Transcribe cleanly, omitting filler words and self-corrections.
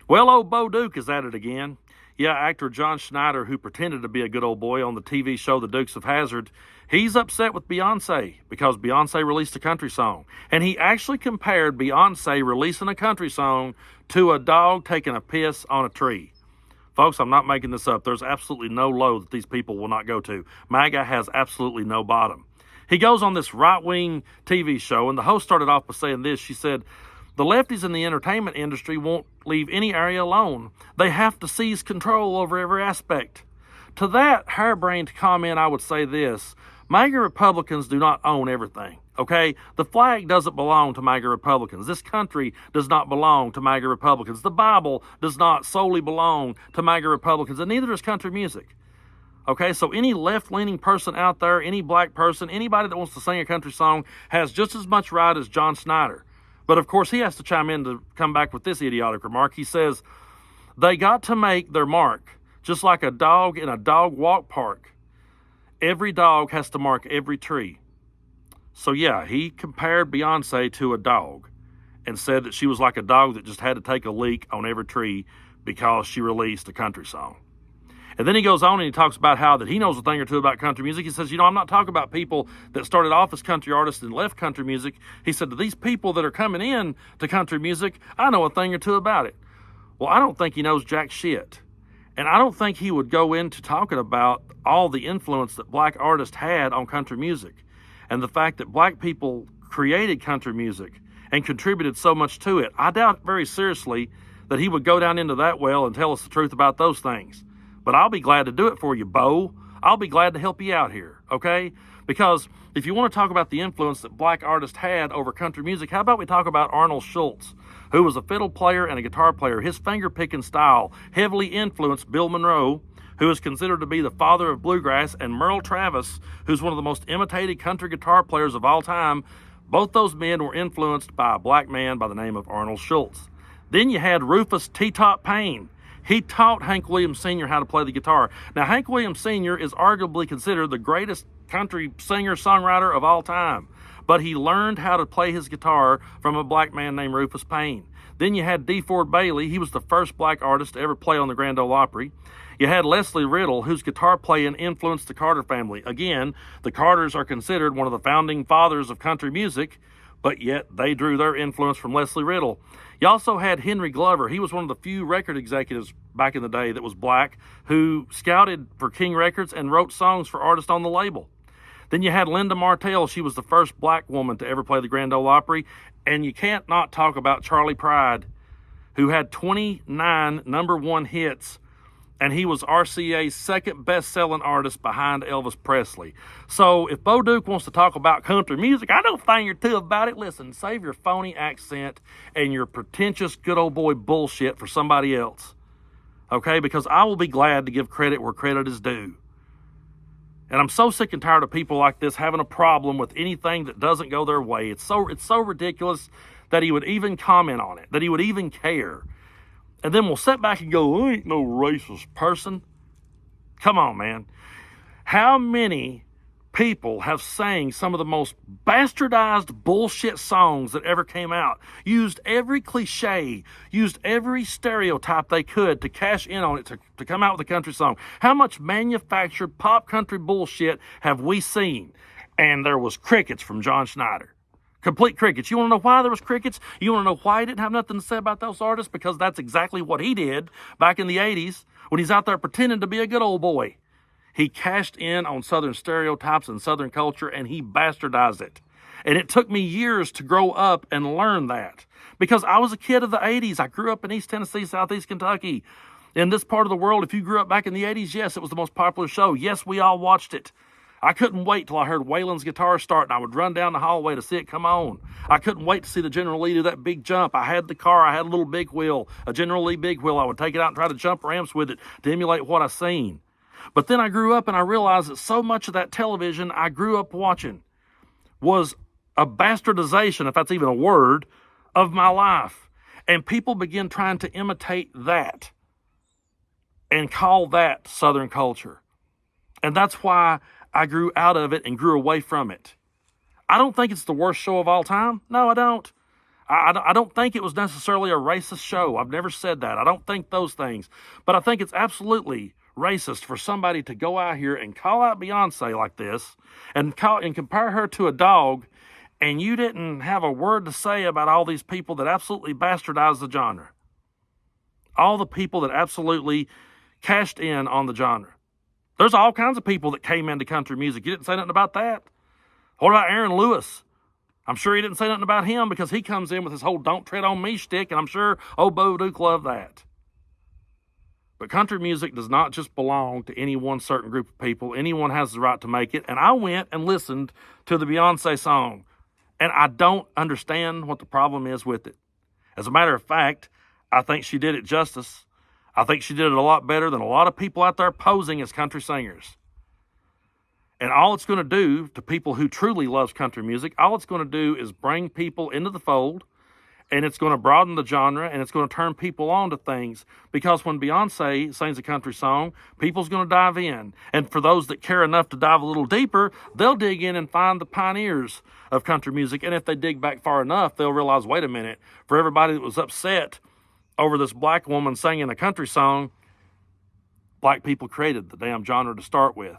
Well, old Bo Duke is at it again. Yeah, actor John Schneider, who pretended to be a good old boy on the TV show The Dukes of Hazzard, he's upset with Beyonce because Beyonce released a country song. And he actually compared Beyonce releasing a country song to a dog taking a piss on a tree. Folks, I'm not making this up. There's absolutely no low that these people will not go to. MAGA has absolutely no bottom. He goes on this right-wing TV show, and the host started off by saying this. She said, "The lefties in the entertainment industry won't leave any area alone. They have to seize control over every aspect." To that harebrained comment, I would say this. MAGA Republicans do not own everything, okay? The flag doesn't belong to MAGA Republicans. This country does not belong to MAGA Republicans. The Bible does not solely belong to MAGA Republicans, and neither does country music. Okay, so any left-leaning person out there, any black person, anybody that wants to sing a country song has just as much right as John Schneider. But of course, he has to chime in to come back with this idiotic remark. He says, "They got to make their mark, just like a dog in a dog walk park. Every dog has to mark every tree." So yeah, he compared Beyonce to a dog and said that she was like a dog that just had to take a leak on every tree because she released a country song. And then he goes on and he talks about how that he knows a thing or two about country music. He says, I'm not talking about people that started off as country artists and left country music. He said, to these people that are coming in to country music, I know a thing or two about it. Well, I don't think he knows jack shit. And I don't think he would go into talking about all the influence that black artists had on country music and the fact that black people created country music and contributed so much to it. I doubt very seriously that he would go down into that well and tell us the truth about those things. But I'll be glad to do it for you, Bo. I'll be glad to help you out here, okay? Because if you want to talk about the influence that black artists had over country music, how about we talk about Arnold Schultz, who was a fiddle player and a guitar player. His finger-picking style heavily influenced Bill Monroe, who is considered to be the father of bluegrass, and Merle Travis, who's one of the most imitated country guitar players of all time. Both those men were influenced by a black man by the name of Arnold Schultz. Then you had Rufus T-Top Payne. He taught Hank Williams Sr. how to play the guitar. Now, Hank Williams Sr. is arguably considered the greatest country singer-songwriter of all time, but he learned how to play his guitar from a black man named Rufus Payne. Then you had D. Ford Bailey. He was the first black artist to ever play on the Grand Ole Opry. You had Leslie Riddle, whose guitar playing influenced the Carter family. Again, the Carters are considered one of the founding fathers of country music, but yet they drew their influence from Leslie Riddle. You also had Henry Glover. He was one of the few record executives back in the day that was black who scouted for King Records and wrote songs for artists on the label. Then you had Linda Martell. She was the first black woman to ever play the Grand Ole Opry. And you can't not talk about Charlie Pride, who had 29 number one hits, and he was RCA's second best-selling artist behind Elvis Presley. So if Bo Duke wants to talk about country music, I know a thing or two about it. Listen, save your phony accent and your pretentious good old boy bullshit for somebody else, okay? Because I will be glad to give credit where credit is due. And I'm so sick and tired of people like this having a problem with anything that doesn't go their way. It's so ridiculous that he would even comment on it, that he would even care. And then we'll sit back and go, I ain't no racist person. Come on, man. How many people have sang some of the most bastardized bullshit songs that ever came out? Used every cliche, used every stereotype they could to cash in on it, to come out with a country song. How much manufactured pop country bullshit have we seen? And there was crickets from John Schneider. Complete crickets. You want to know why there was crickets? You want to know why he didn't have nothing to say about those artists? Because that's exactly what he did back in the 80s when he's out there pretending to be a good old boy. He cashed in on Southern stereotypes and Southern culture, and he bastardized it. And it took me years to grow up and learn that. Because I was a kid of the 80s. I grew up in East Tennessee, Southeast Kentucky. In this part of the world, if you grew up back in the 80s, yes, it was the most popular show. Yes, we all watched it. I couldn't wait till I heard Waylon's guitar start, and I would run down the hallway to see it come on. I couldn't wait to see the General Lee do that big jump. I had the car. I had a little big wheel, a General Lee big wheel. I would take it out and try to jump ramps with it to emulate what I seen. But then I grew up and I realized that so much of that television I grew up watching was a bastardization, if that's even a word, of my life. And people begin trying to imitate that and call that Southern culture. And that's why I grew out of it and grew away from it. I don't think it's the worst show of all time. No, I don't. I don't think it was necessarily a racist show. I've never said that. I don't think those things. But I think it's absolutely racist for somebody to go out here and call out Beyonce like this and compare her to a dog, and you didn't have a word to say about all these people that absolutely bastardized the genre. All the people that absolutely cashed in on the genre. There's all kinds of people that came into country music. You didn't say nothing about that. What about Aaron Lewis? I'm sure he didn't say nothing about him because he comes in with his whole "don't tread on me" shtick, and I'm sure old Bo Duke loved that. But country music does not just belong to any one certain group of people. Anyone has the right to make it. And I went and listened to the Beyonce song, and I don't understand what the problem is with it. As a matter of fact, I think she did it justice. I think she did it a lot better than a lot of people out there posing as country singers. And all it's going to do to people who truly love country music, all it's going to do is bring people into the fold, and it's going to broaden the genre, and it's going to turn people on to things. Because when Beyonce sings a country song, people's going to dive in. And for those that care enough to dive a little deeper, they'll dig in and find the pioneers of country music. And if they dig back far enough, they'll realize, wait a minute, for everybody that was upset over this black woman singing a country song, black people created the damn genre to start with.